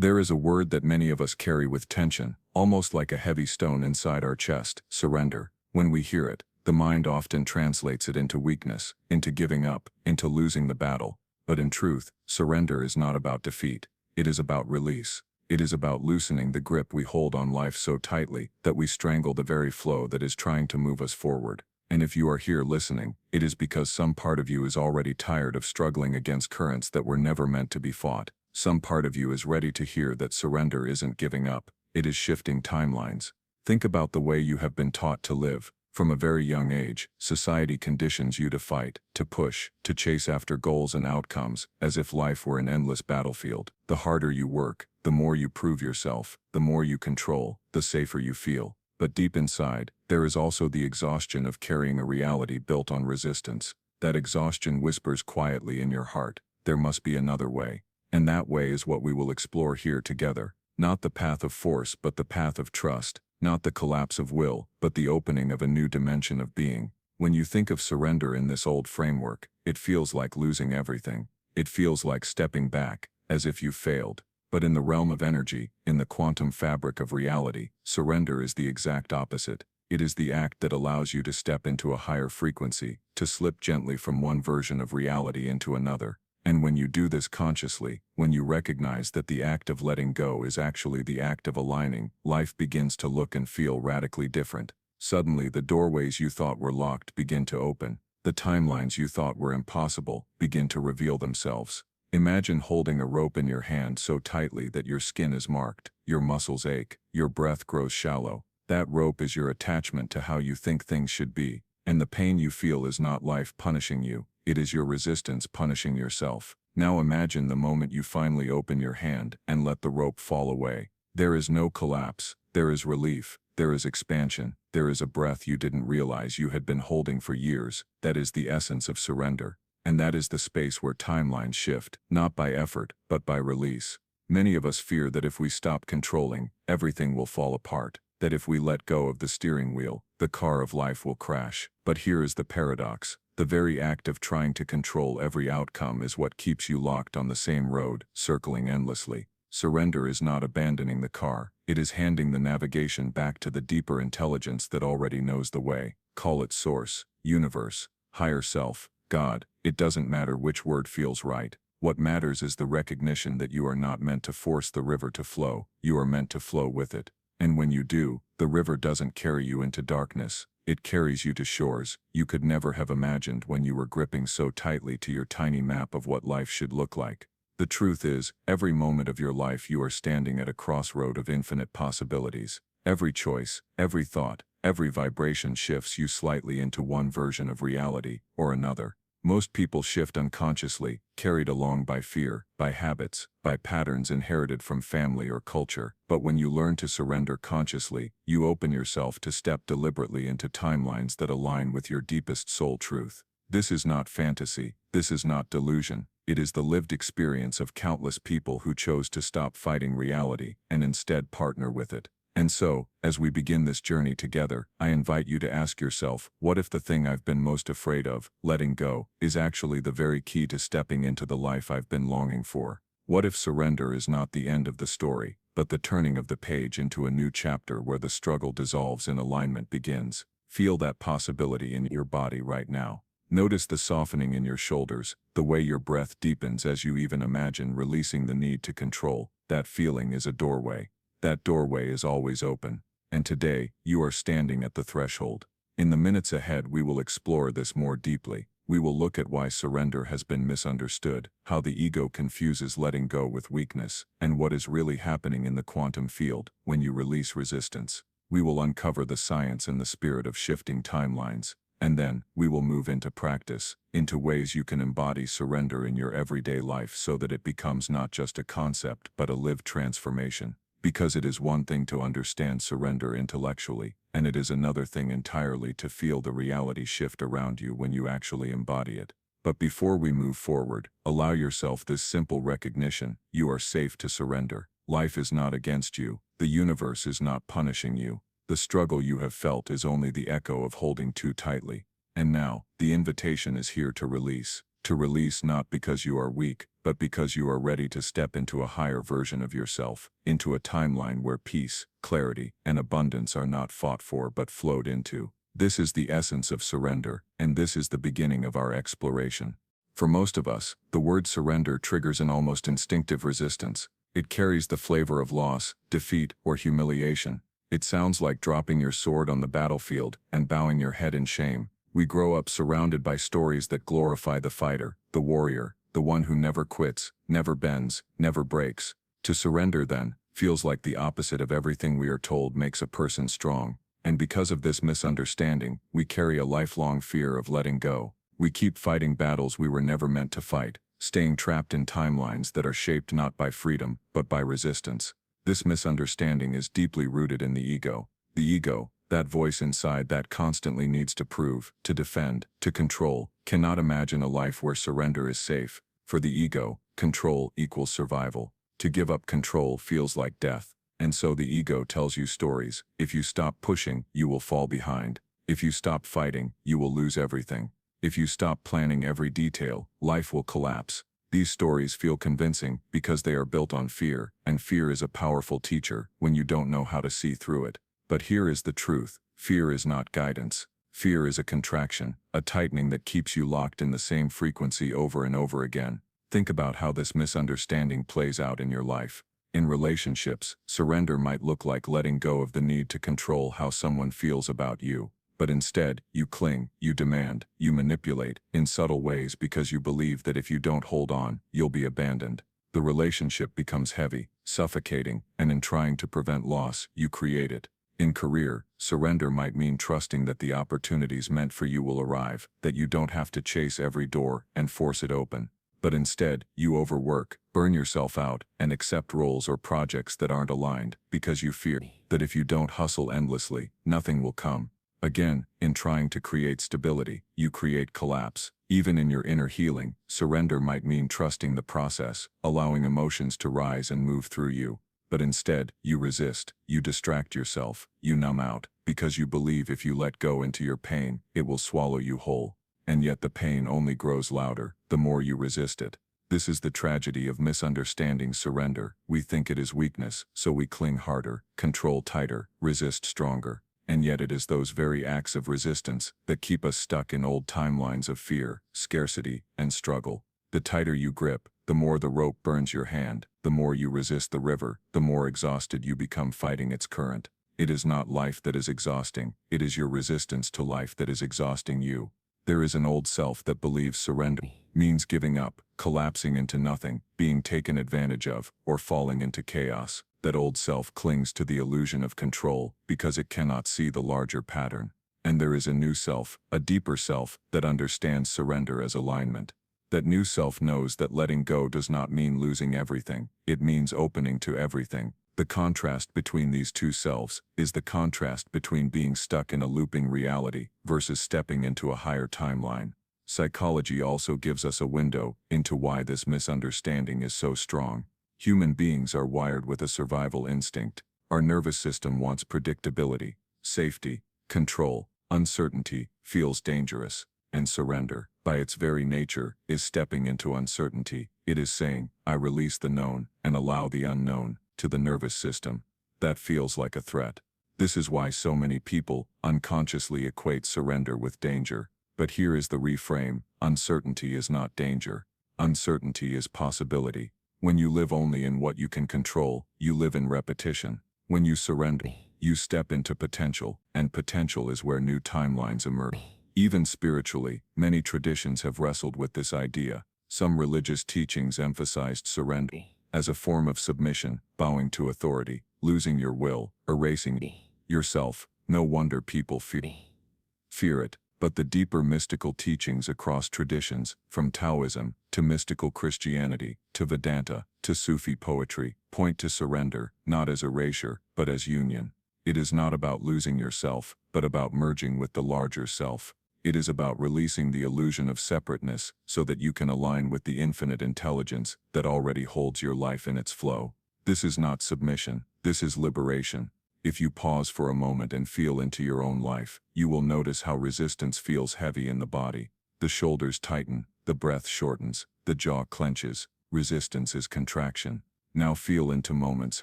There is a word that many of us carry with tension, almost like a heavy stone inside our chest: surrender. When we hear it, the mind often translates it into weakness, into giving up, into losing the battle. But in truth, surrender is not about defeat. It is about release. It is about loosening the grip we hold on life so tightly that we strangle the very flow that is trying to move us forward. And if you are here listening, it is because some part of you is already tired of struggling against currents that were never meant to be fought. Some part of you is ready to hear that surrender isn't giving up, it is shifting timelines. Think about the way you have been taught to live. From a very young age, society conditions you to fight, to push, to chase after goals and outcomes, as if life were an endless battlefield. The harder you work, the more you prove yourself, the more you control, the safer you feel. But deep inside, there is also the exhaustion of carrying a reality built on resistance. That exhaustion whispers quietly in your heart, there must be another way. And that way is what we will explore here together. Not the path of force, but the path of trust. Not the collapse of will, but the opening of a new dimension of being. When you think of surrender in this old framework, it feels like losing everything. It feels like stepping back, as if you failed. But in the realm of energy, in the quantum fabric of reality, surrender is the exact opposite. It is the act that allows you to step into a higher frequency, to slip gently from one version of reality into another. And when you do this consciously, when you recognize that the act of letting go is actually the act of aligning, life begins to look and feel radically different. Suddenly the doorways you thought were locked begin to open. The timelines you thought were impossible begin to reveal themselves. Imagine holding a rope in your hand so tightly that your skin is marked, your muscles ache, your breath grows shallow. That rope is your attachment to how you think things should be. And the pain you feel is not life punishing you. It is your resistance punishing yourself. Now imagine the moment you finally open your hand and let the rope fall away. There is no collapse. There is relief. There is expansion. There is a breath you didn't realize you had been holding for years. That is the essence of surrender. And that is the space where timelines shift, not by effort, but by release. Many of us fear that if we stop controlling, everything will fall apart. That if we let go of the steering wheel, the car of life will crash. But here is the paradox. The very act of trying to control every outcome is what keeps you locked on the same road, circling endlessly. Surrender is not abandoning the car. It is handing the navigation back to the deeper intelligence that already knows the way. Call it source, universe, higher self, God. It doesn't matter which word feels right. What matters is the recognition that you are not meant to force the river to flow. You are meant to flow with it. And when you do, the river doesn't carry you into darkness. It carries you to shores you could never have imagined when you were gripping so tightly to your tiny map of what life should look like. The truth is, every moment of your life you are standing at a crossroad of infinite possibilities. Every choice, every thought, every vibration shifts you slightly into one version of reality or another. Most people shift unconsciously, carried along by fear, by habits, by patterns inherited from family or culture. But when you learn to surrender consciously, you open yourself to step deliberately into timelines that align with your deepest soul truth. This is not fantasy. This is not delusion. It is the lived experience of countless people who chose to stop fighting reality and instead partner with it. And so, as we begin this journey together, I invite you to ask yourself, what if the thing I've been most afraid of, letting go, is actually the very key to stepping into the life I've been longing for? What if surrender is not the end of the story, but the turning of the page into a new chapter where the struggle dissolves and alignment begins? Feel that possibility in your body right now. Notice the softening in your shoulders, the way your breath deepens as you even imagine releasing the need to control. That feeling is a doorway. That doorway is always open. And today, you are standing at the threshold. In the minutes ahead, we will explore this more deeply. We will look at why surrender has been misunderstood, how the ego confuses letting go with weakness, and what is really happening in the quantum field when you release resistance. We will uncover the science and the spirit of shifting timelines. And then, we will move into practice, into ways you can embody surrender in your everyday life so that it becomes not just a concept but a lived transformation. Because it is one thing to understand surrender intellectually, and it is another thing entirely to feel the reality shift around you when you actually embody it. But before we move forward, allow yourself this simple recognition: you are safe to surrender. Life is not against you. The universe is not punishing you. The struggle you have felt is only the echo of holding too tightly. And now, the invitation is here to release. To release not because you are weak, but because you are ready to step into a higher version of yourself, into a timeline where peace, clarity, and abundance are not fought for but flowed into. This is the essence of surrender, and this is the beginning of our exploration. For most of us, the word surrender triggers an almost instinctive resistance. It carries the flavor of loss, defeat, or humiliation. It sounds like dropping your sword on the battlefield and bowing your head in shame. We grow up surrounded by stories that glorify the fighter, the warrior, the one who never quits, never bends, never breaks. To surrender, then, feels like the opposite of everything we are told makes a person strong. And because of this misunderstanding, we carry a lifelong fear of letting go. We keep fighting battles we were never meant to fight, staying trapped in timelines that are shaped not by freedom, but by resistance. This misunderstanding is deeply rooted in the ego. The ego, that voice inside that constantly needs to prove, to defend, to control, cannot imagine a life where surrender is safe. For the ego, control equals survival. To give up control feels like death. And so the ego tells you stories. If you stop pushing, you will fall behind. If you stop fighting, you will lose everything. If you stop planning every detail, life will collapse. These stories feel convincing because they are built on fear, and fear is a powerful teacher when you don't know how to see through it. But here is the truth. Fear is not guidance. Fear is a contraction, a tightening that keeps you locked in the same frequency over and over again. Think about how this misunderstanding plays out in your life. In relationships, surrender might look like letting go of the need to control how someone feels about you. But instead, you cling, you demand, you manipulate, in subtle ways because you believe that if you don't hold on, you'll be abandoned. The relationship becomes heavy, suffocating, and in trying to prevent loss, you create it. In career, surrender might mean trusting that the opportunities meant for you will arrive, that you don't have to chase every door and force it open. But instead, you overwork, burn yourself out, and accept roles or projects that aren't aligned because you fear that if you don't hustle endlessly, nothing will come. Again, in trying to create stability, you create collapse. Even in your inner healing, surrender might mean trusting the process, allowing emotions to rise and move through you. But instead, you resist, you distract yourself, you numb out, because you believe if you let go into your pain, it will swallow you whole. And yet the pain only grows louder, the more you resist it. This is the tragedy of misunderstanding surrender. We think it is weakness, so we cling harder, control tighter, resist stronger. And yet it is those very acts of resistance that keep us stuck in old timelines of fear, scarcity, and struggle. The tighter you grip, the more the rope burns your hand, the more you resist the river, the more exhausted you become fighting its current. It is not life that is exhausting, it is your resistance to life that is exhausting you. There is an old self that believes surrender means giving up, collapsing into nothing, being taken advantage of, or falling into chaos. That old self clings to the illusion of control because it cannot see the larger pattern. And there is a new self, a deeper self, that understands surrender as alignment. That new self knows that letting go does not mean losing everything, it means opening to everything. The contrast between these two selves is the contrast between being stuck in a looping reality versus stepping into a higher timeline. Psychology also gives us a window into why this misunderstanding is so strong. Human beings are wired with a survival instinct. Our nervous system wants predictability, safety, control. Uncertainty feels dangerous, and surrender, by its very nature, is stepping into uncertainty. It is saying, I release the known and allow the unknown. To the nervous system, that feels like a threat. This is why so many people unconsciously equate surrender with danger. But here is the reframe: uncertainty is not danger. Uncertainty is possibility. When you live only in what you can control, you live in repetition. When you surrender, you step into potential, and potential is where new timelines emerge. Even spiritually, many traditions have wrestled with this idea. Some religious teachings emphasized surrender as a form of submission, bowing to authority, losing your will, erasing yourself. No wonder people fear it. But the deeper mystical teachings across traditions, from Taoism to mystical Christianity to Vedanta to Sufi poetry, point to surrender, not as erasure, but as union. It is not about losing yourself, but about merging with the larger self. It is about releasing the illusion of separateness so that you can align with the infinite intelligence that already holds your life in its flow. This is not submission, this is liberation. If you pause for a moment and feel into your own life, you will notice how resistance feels heavy in the body. The shoulders tighten, The breath shortens, the jaw clenches, resistance is contraction. Now feel into moments,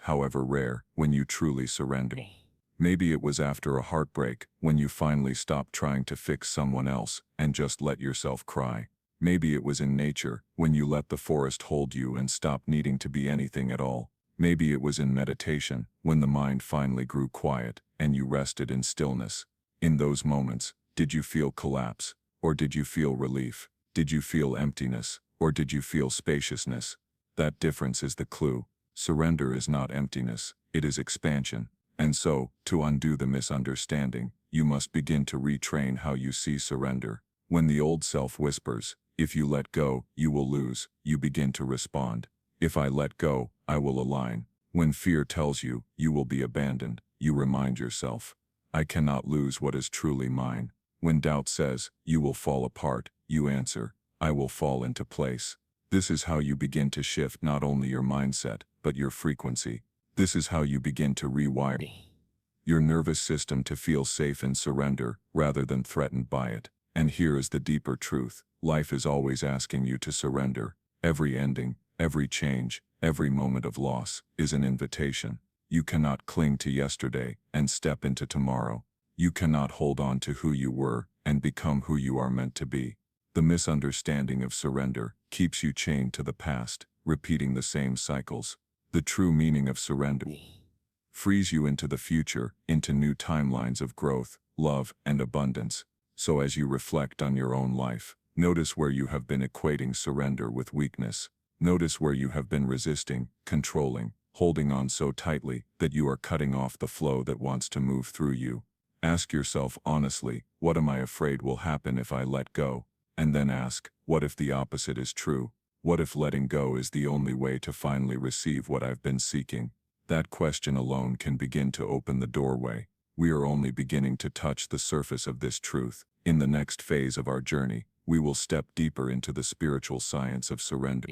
however rare, when you truly surrender. Maybe it was after a heartbreak, when you finally stopped trying to fix someone else and just let yourself cry. Maybe it was in nature, when you let the forest hold you and stopped needing to be anything at all. Maybe it was in meditation, when the mind finally grew quiet and you rested in stillness. In those moments, did you feel collapse? Or did you feel relief? Did you feel emptiness? Or did you feel spaciousness? That difference is the clue. Surrender is not emptiness, it is expansion. And so, to undo the misunderstanding, you must begin to retrain how you see surrender. When the old self whispers, "If you let go, you will lose," you begin to respond, "If I let go, I will align." When fear tells you, "You will be abandoned," you remind yourself, "I cannot lose what is truly mine." When doubt says, "You will fall apart," you answer, "I will fall into place." This is how you begin to shift not only your mindset, but your frequency. This is how you begin to rewire your nervous system to feel safe in surrender rather than threatened by it. And here is the deeper truth. Life is always asking you to surrender. Every ending, every change, every moment of loss is an invitation. You cannot cling to yesterday and step into tomorrow. You cannot hold on to who you were and become who you are meant to be. The misunderstanding of surrender keeps you chained to the past, repeating the same cycles. The true meaning of surrender frees you into the future, into new timelines of growth, love, and abundance. So as you reflect on your own life, notice where you have been equating surrender with weakness. Notice where you have been resisting, controlling, holding on so tightly that you are cutting off the flow that wants to move through you. Ask yourself honestly, what am I afraid will happen if I let go? And then ask, what if the opposite is true? What if letting go is the only way to finally receive what I've been seeking? That question alone can begin to open the doorway. We are only beginning to touch the surface of this truth. In the next phase of our journey, we will step deeper into the spiritual science of surrender,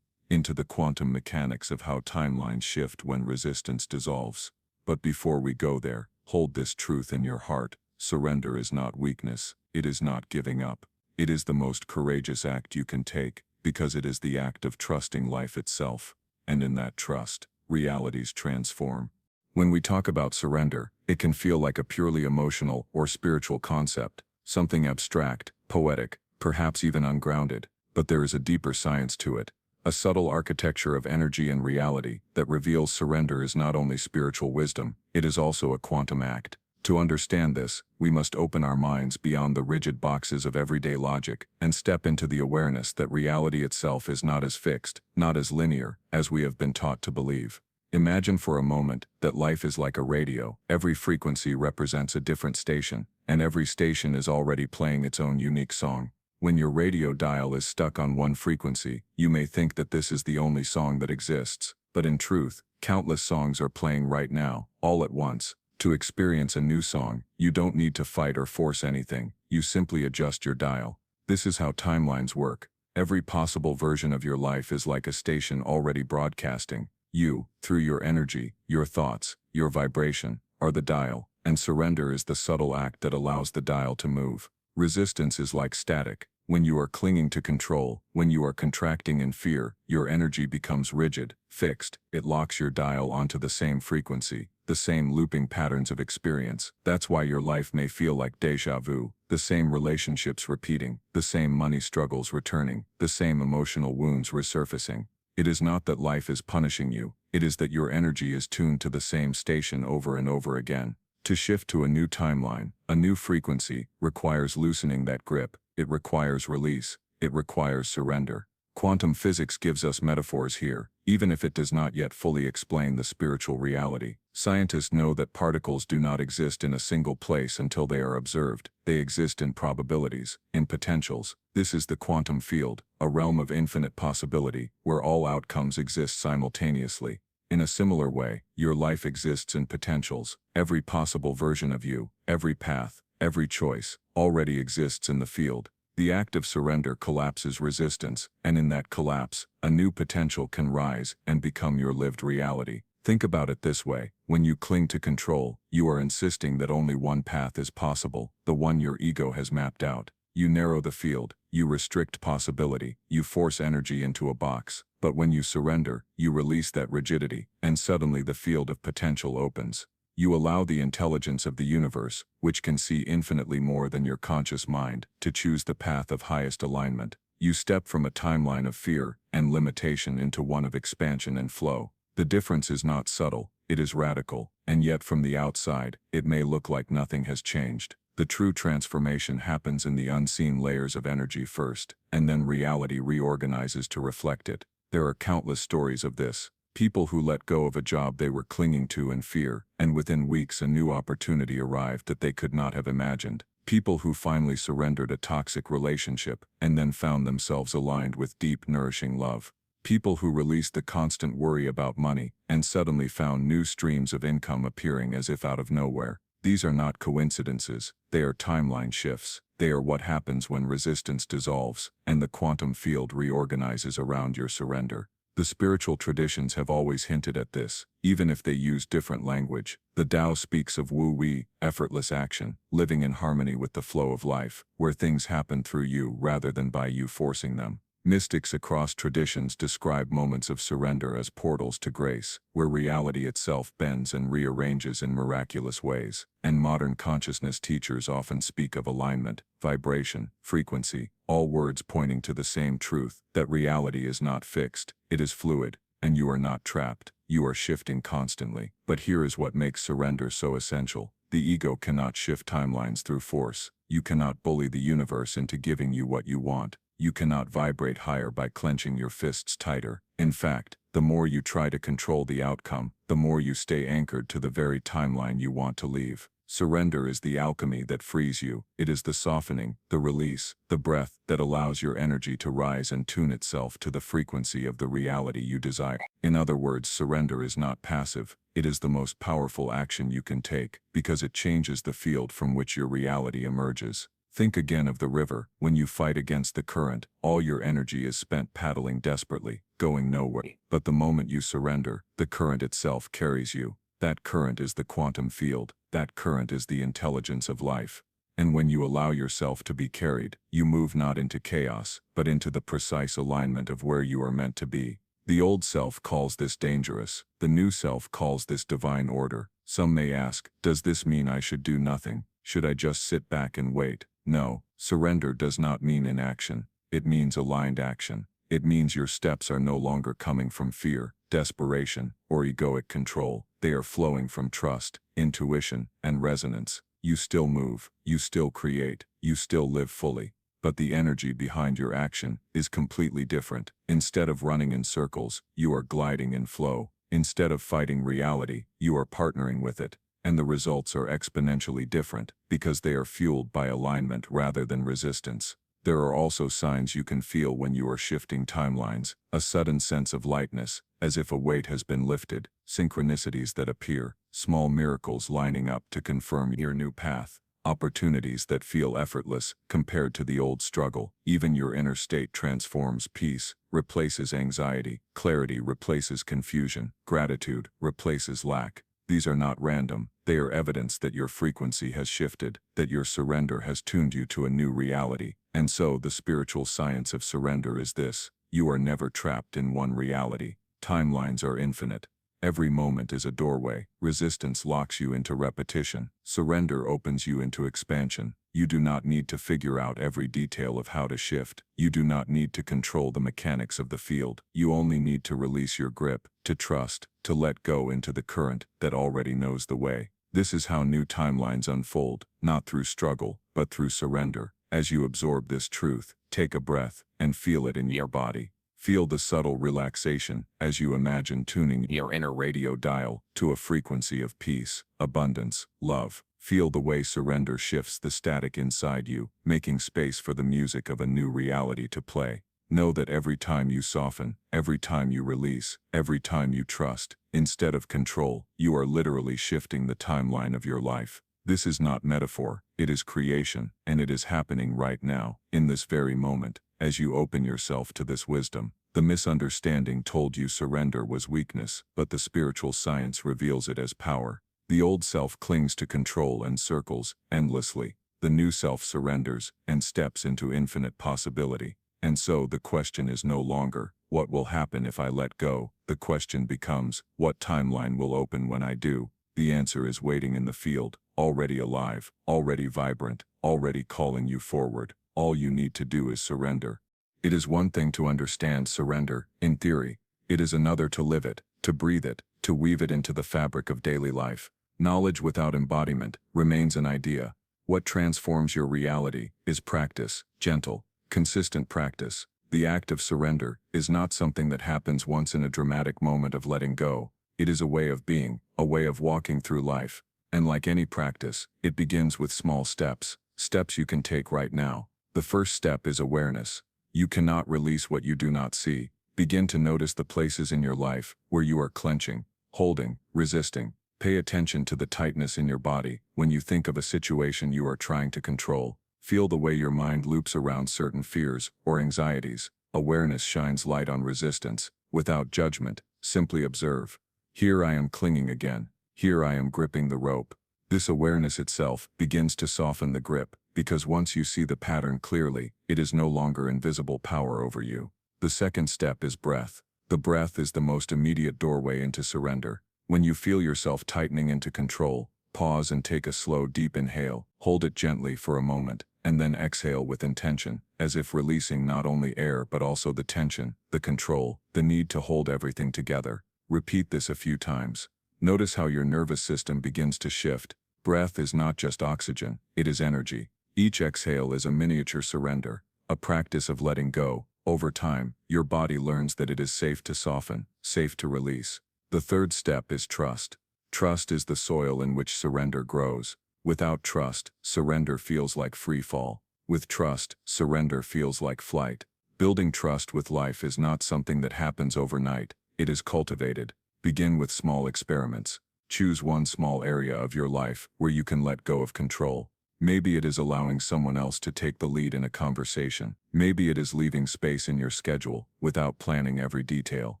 into the quantum mechanics of how timelines shift when resistance dissolves. But before we go there, hold this truth in your heart. Surrender is not weakness. It is not giving up. It is the most courageous act you can take, because it is the act of trusting life itself. And in that trust, realities transform. When we talk about surrender, it can feel like a purely emotional or spiritual concept, something abstract, poetic, perhaps even ungrounded. But there is a deeper science to it, a subtle architecture of energy and reality that reveals surrender is not only spiritual wisdom, it is also a quantum act. To understand this, we must open our minds beyond the rigid boxes of everyday logic and step into the awareness that reality itself is not as fixed, not as linear, as we have been taught to believe. Imagine for a moment that life is like a radio. Every frequency represents a different station, and every station is already playing its own unique song. When your radio dial is stuck on one frequency, you may think that this is the only song that exists, but in truth, countless songs are playing right now, all at once. To experience a new song, you don't need to fight or force anything, you simply adjust your dial. This is how timelines work. Every possible version of your life is like a station already broadcasting. You, through your energy, your thoughts, your vibration, are the dial, and surrender is the subtle act that allows the dial to move. Resistance is like static. When you are clinging to control, when you are contracting in fear, your energy becomes rigid, fixed. It locks your dial onto the same frequency, the same looping patterns of experience. That's why your life may feel like déjà vu, the same relationships repeating, the same money struggles returning, the same emotional wounds resurfacing. It is not that life is punishing you, it is that your energy is tuned to the same station over and over again. To shift to a new timeline, a new frequency, requires loosening that grip. It requires release. It requires surrender. Quantum physics gives us metaphors here, even if it does not yet fully explain the spiritual reality. Scientists know that particles do not exist in a single place until they are observed. They exist in probabilities, in potentials. This is the quantum field, a realm of infinite possibility, where all outcomes exist simultaneously. In a similar way, your life exists in potentials. Every possible version of you, every path, every choice, already exists in the field. The act of surrender collapses resistance, and in that collapse, a new potential can rise and become your lived reality. Think about it this way. When you cling to control, you are insisting that only one path is possible, the one your ego has mapped out. You narrow the field, You restrict possibility, you force energy into a box. But when you surrender, you release that rigidity, and suddenly the field of potential opens. You allow the intelligence of the universe, which can see infinitely more than your conscious mind, to choose the path of highest alignment. You step from a timeline of fear and limitation into one of expansion and flow. The difference is not subtle, it is radical, and yet from the outside, it may look like nothing has changed. The true transformation happens in the unseen layers of energy first, and then reality reorganizes to reflect it. There are countless stories of this. People who let go of a job they were clinging to in fear, and within weeks a new opportunity arrived that they could not have imagined. People who finally surrendered a toxic relationship, and then found themselves aligned with deep, nourishing love. People who released the constant worry about money, and suddenly found new streams of income appearing as if out of nowhere. These are not coincidences, they are timeline shifts. They are what happens when resistance dissolves, and the quantum field reorganizes around your surrender. The spiritual traditions have always hinted at this, even if they use different language. The Tao speaks of wu-wei, effortless action, living in harmony with the flow of life, where things happen through you rather than by you forcing them. Mystics across traditions describe moments of surrender as portals to grace, where reality itself bends and rearranges in miraculous ways. And modern consciousness teachers often speak of alignment, vibration, frequency, all words pointing to the same truth, that reality is not fixed, it is fluid, and you are not trapped, you are shifting constantly. But here is what makes surrender so essential. The ego cannot shift timelines through force. You cannot bully the universe into giving you what you want. You cannot vibrate higher by clenching your fists tighter. In fact, the more you try to control the outcome, the more you stay anchored to the very timeline you want to leave. Surrender is the alchemy that frees you. It is the softening, the release, the breath that allows your energy to rise and tune itself to the frequency of the reality you desire. In other words, surrender is not passive. It is the most powerful action you can take, because it changes the field from which your reality emerges. Think again of the river. When you fight against the current, all your energy is spent paddling desperately, going nowhere. But the moment you surrender, the current itself carries you. That current is the quantum field. That current is the intelligence of life. And when you allow yourself to be carried, you move not into chaos, but into the precise alignment of where you are meant to be. The old self calls this dangerous. The new self calls this divine order. Some may ask, does this mean I should do nothing? Should I just sit back and wait? No, surrender does not mean inaction. It means aligned action. It means your steps are no longer coming from fear, desperation, or egoic control. They are flowing from trust, intuition, and resonance. You still move, you still create, you still live fully. But the energy behind your action is completely different. Instead of running in circles, you are gliding in flow. Instead of fighting reality, you are partnering with it. And the results are exponentially different, because they are fueled by alignment rather than resistance. There are also signs you can feel when you are shifting timelines, a sudden sense of lightness, as if a weight has been lifted, synchronicities that appear, small miracles lining up to confirm your new path, opportunities that feel effortless compared to the old struggle. Even your inner state transforms. Peace replaces anxiety, clarity replaces confusion, gratitude replaces lack. These are not random. They are evidence that your frequency has shifted, that your surrender has tuned you to a new reality. And so the spiritual science of surrender is this: you are never trapped in one reality. Timelines are infinite. Every moment is a doorway. Resistance locks you into repetition. Surrender opens you into expansion. You do not need to figure out every detail of how to shift. You do not need to control the mechanics of the field. You only need to release your grip, to trust, to let go into the current that already knows the way. This is how new timelines unfold, not through struggle, but through surrender. As you absorb this truth, take a breath and feel it in your body. Feel the subtle relaxation as you imagine tuning your inner radio dial to a frequency of peace, abundance, love. Feel the way surrender shifts the static inside you, making space for the music of a new reality to play. Know that every time you soften, every time you release, every time you trust, instead of control, you are literally shifting the timeline of your life. This is not metaphor, it is creation, and it is happening right now, in this very moment, as you open yourself to this wisdom. The misunderstanding told you surrender was weakness, but the spiritual science reveals it as power. The old self clings to control and circles endlessly. the new self surrenders and steps into infinite possibility. And so the question is no longer, what will happen if I let go? The question becomes, what timeline will open when I do? The answer is waiting in the field, already alive, already vibrant, already calling you forward. All you need to do is surrender. It is one thing to understand surrender, in theory. It is another to live it, to breathe it, to weave it into the fabric of daily life. Knowledge without embodiment remains an idea. What transforms your reality is practice, gentle, consistent practice. The act of surrender is not something that happens once in a dramatic moment of letting go. It is a way of being, a way of walking through life. And like any practice, it begins with small steps, steps you can take right now. The first step is awareness. You cannot release what you do not see. Begin to notice the places in your life where you are clenching, holding, resisting. Pay attention to the tightness in your body when you think of a situation you are trying to control. Feel the way your mind loops around certain fears or anxieties. Awareness shines light on resistance. Without judgment, simply observe. Here I am clinging again. Here I am gripping the rope. This awareness itself begins to soften the grip, because once you see the pattern clearly, it is no longer invisible power over you. The second step is breath. The breath is the most immediate doorway into surrender. When you feel yourself tightening into control, pause and take a slow, deep inhale. Hold it gently for a moment, and then exhale with intention, as if releasing not only air but also the tension, the control, the need to hold everything together. Repeat this a few times. Notice how your nervous system begins to shift. Breath is not just oxygen, it is energy. Each exhale is a miniature surrender, a practice of letting go. Over time, your body learns that it is safe to soften, safe to release. The third step is trust. Trust is the soil in which surrender grows. Without trust, surrender feels like free fall. With trust, surrender feels like flight. Building trust with life is not something that happens overnight. It is cultivated. Begin with small experiments. Choose one small area of your life where you can let go of control. Maybe it is allowing someone else to take the lead in a conversation. Maybe it is leaving space in your schedule without planning every detail.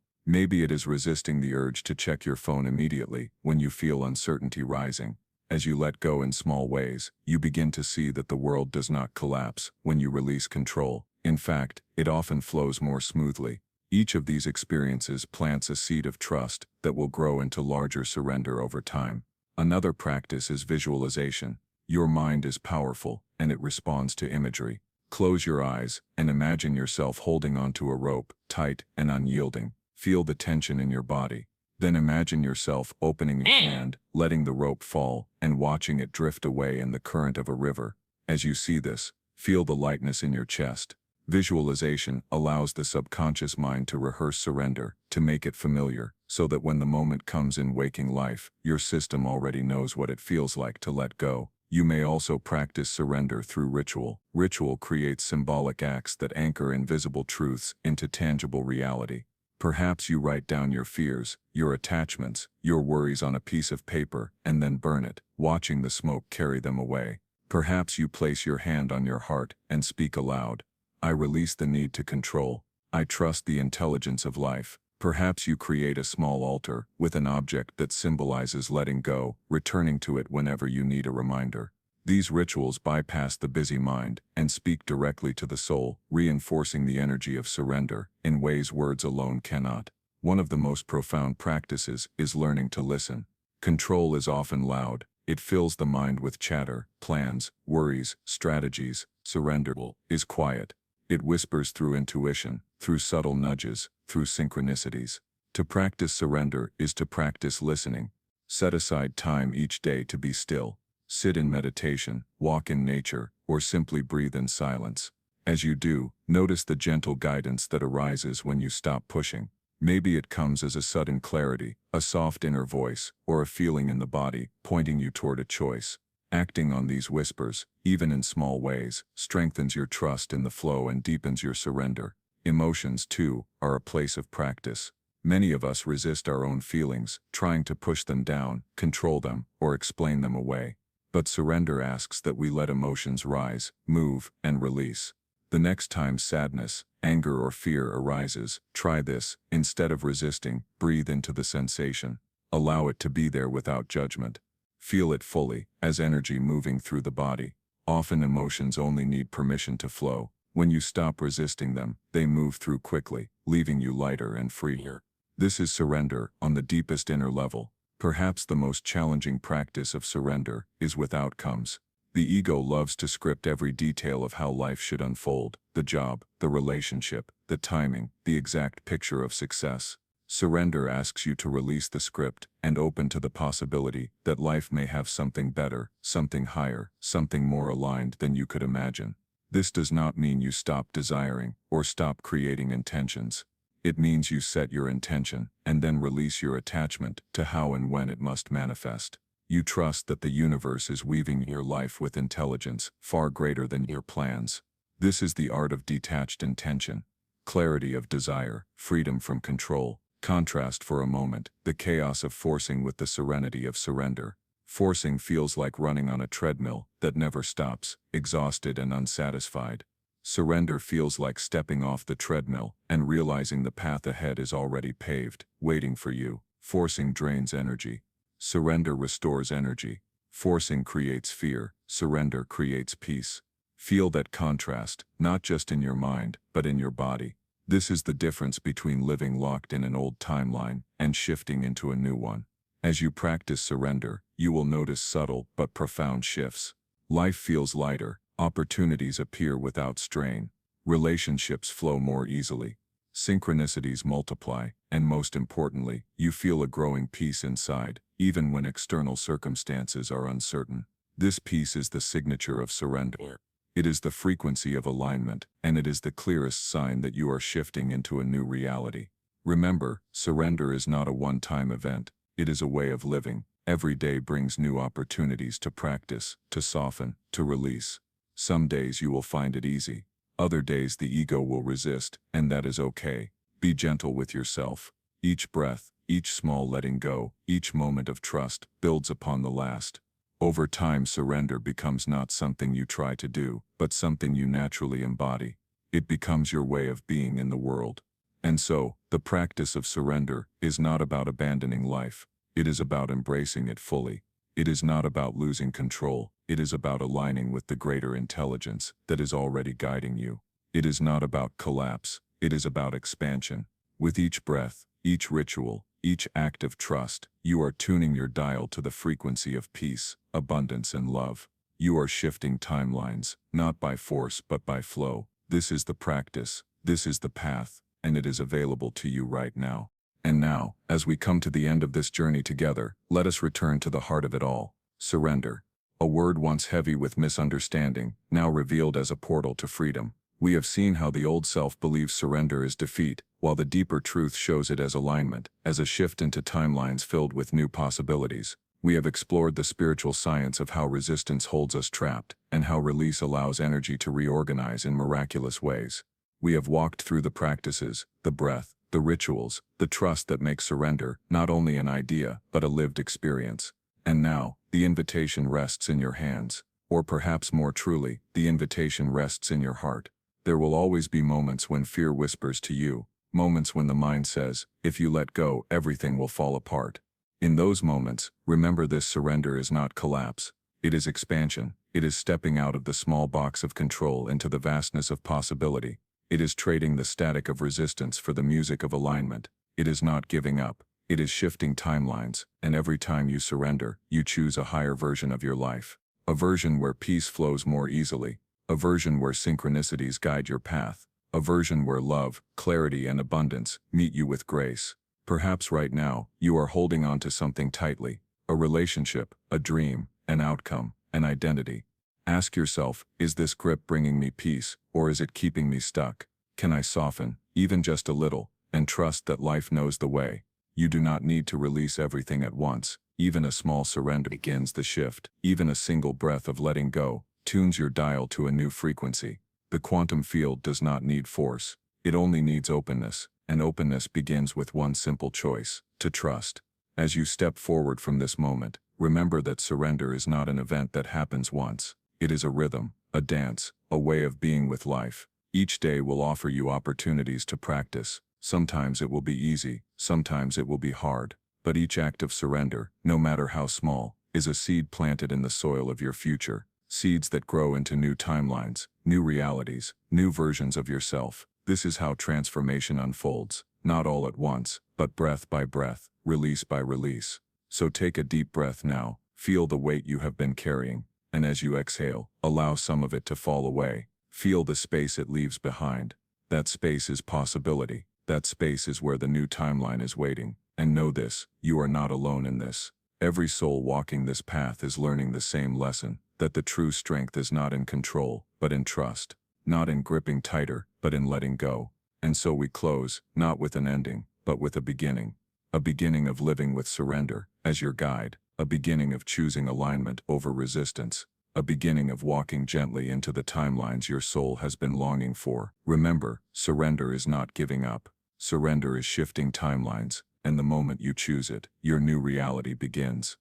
Maybe it is resisting the urge to check your phone immediately when you feel uncertainty rising. As you let go in small ways, you begin to see that the world does not collapse when you release control. In fact, it often flows more smoothly. Each of these experiences plants a seed of trust that will grow into larger surrender over time. Another practice is visualization. Your mind is powerful, and it responds to imagery. Close your eyes and imagine yourself holding onto a rope, tight and unyielding. Feel the tension in your body. Then imagine yourself opening your hand, letting the rope fall, and watching it drift away in the current of a river. As you see this, feel the lightness in your chest. Visualization allows the subconscious mind to rehearse surrender, to make it familiar, so that when the moment comes in waking life, your system already knows what it feels like to let go. You may also practice surrender through ritual. Ritual creates symbolic acts that anchor invisible truths into tangible reality. Perhaps you write down your fears, your attachments, your worries on a piece of paper, and then burn it, watching the smoke carry them away. Perhaps you place your hand on your heart and speak aloud. I release the need to control. I trust the intelligence of life. Perhaps you create a small altar with an object that symbolizes letting go, returning to it whenever you need a reminder. These rituals bypass the busy mind and speak directly to the soul, reinforcing the energy of surrender in ways words alone cannot. One of the most profound practices is learning to listen. Control is often loud. It fills the mind with chatter, plans, worries, strategies. Surrender is quiet. It whispers through intuition, through subtle nudges, through synchronicities. To practice surrender is to practice listening. Set aside time each day to be still. Sit in meditation, walk in nature, or simply breathe in silence. As you do, notice the gentle guidance that arises when you stop pushing. Maybe it comes as a sudden clarity, a soft inner voice, or a feeling in the body, pointing you toward a choice. Acting on these whispers, even in small ways, strengthens your trust in the flow and deepens your surrender. Emotions, too, are a place of practice. Many of us resist our own feelings, trying to push them down, control them, or explain them away. But surrender asks that we let emotions rise, move, and release. The next time sadness, anger, or fear arises, try this. Instead of resisting, breathe into the sensation. Allow it to be there without judgment. Feel it fully, as energy moving through the body. Often emotions only need permission to flow. When you stop resisting them, they move through quickly, leaving you lighter and freer. This is surrender on the deepest inner level. Perhaps the most challenging practice of surrender is with outcomes. The ego loves to script every detail of how life should unfold: the job, the relationship, the timing, the exact picture of success. Surrender asks you to release the script and open to the possibility that life may have something better, something higher, something more aligned than you could imagine. This does not mean you stop desiring or stop creating intentions. It means you set your intention and then release your attachment to how and when it must manifest. You trust that the universe is weaving your life with intelligence far greater than your plans. This is the art of detached intention, clarity of desire, freedom from control. Contrast for a moment the chaos of forcing with the serenity of surrender. Forcing feels like running on a treadmill that never stops, exhausted and unsatisfied. Surrender feels like stepping off the treadmill and realizing the path ahead is already paved, waiting for you. Forcing drains energy. Surrender restores energy. Forcing creates fear. Surrender creates peace. Feel that contrast, not just in your mind, but in your body. This is the difference between living locked in an old timeline and shifting into a new one. As you practice surrender, you will notice subtle but profound shifts. Life feels lighter, opportunities appear without strain, relationships flow more easily, synchronicities multiply, and most importantly, you feel a growing peace inside, even when external circumstances are uncertain. This peace is the signature of surrender. It is the frequency of alignment, and it is the clearest sign that you are shifting into a new reality. Remember, surrender is not a one-time event. It is a way of living. Every day brings new opportunities to practice, to soften, to release. Some days you will find it easy. Other days the ego will resist, and that is okay. Be gentle with yourself. Each breath, each small letting go, each moment of trust builds upon the last. Over time, surrender becomes not something you try to do, but something you naturally embody. It becomes your way of being in the world. And so, the practice of surrender is not about abandoning life. It is about embracing it fully. It is not about losing control. It is about aligning with the greater intelligence that is already guiding you. It is not about collapse. It is about expansion. With each breath, each ritual, each act of trust, you are tuning your dial to the frequency of peace, abundance, and love. You are shifting timelines, not by force but by flow. This is the practice, this is the path, and it is available to you right now. And now, as we come to the end of this journey together, let us return to the heart of it all: surrender. A word once heavy with misunderstanding, now revealed as a portal to freedom. We have seen how the old self believes surrender is defeat, while the deeper truth shows it as alignment, as a shift into timelines filled with new possibilities. We have explored the spiritual science of how resistance holds us trapped, and how release allows energy to reorganize in miraculous ways. We have walked through the practices, the breath, the rituals, the trust that makes surrender not only an idea, but a lived experience. And now, the invitation rests in your hands. Or perhaps more truly, the invitation rests in your heart. There will always be moments when fear whispers to you, moments when the mind says, if you let go, everything will fall apart. In those moments, remember this: surrender is not collapse. It is expansion. It is stepping out of the small box of control into the vastness of possibility. It is trading the static of resistance for the music of alignment. It is not giving up. It is shifting timelines, and every time you surrender, you choose a higher version of your life. A version where peace flows more easily. A version where synchronicities guide your path. A version where love, clarity, and abundance meet you with grace. Perhaps right now, you are holding on to something tightly: a relationship, a dream, an outcome, an identity. Ask yourself, is this grip bringing me peace, or is it keeping me stuck? Can I soften, even just a little, and trust that life knows the way? You do not need to release everything at once. Even a small surrender begins the shift. Even a single breath of letting go tunes your dial to a new frequency. The quantum field does not need force. It only needs openness, and openness begins with one simple choice: to trust. As you step forward from this moment, remember that surrender is not an event that happens once. It is a rhythm, a dance, a way of being with life. Each day will offer you opportunities to practice. Sometimes it will be easy, sometimes it will be hard. But each act of surrender, no matter how small, is a seed planted in the soil of your future. Seeds that grow into new timelines, new realities, new versions of yourself. This is how transformation unfolds, not all at once, but breath by breath, release by release. So take a deep breath now, feel the weight you have been carrying, and as you exhale, allow some of it to fall away. Feel the space it leaves behind. That space is possibility. That space is where the new timeline is waiting. And know this, you are not alone in this. Every soul walking this path is learning the same lesson, that the true strength is not in control, but in trust. Not in gripping tighter, but in letting go. And so we close, not with an ending, but with a beginning. A beginning of living with surrender as your guide. A beginning of choosing alignment over resistance. A beginning of walking gently into the timelines your soul has been longing for. Remember, surrender is not giving up. Surrender is shifting timelines, and the moment you choose it, your new reality begins.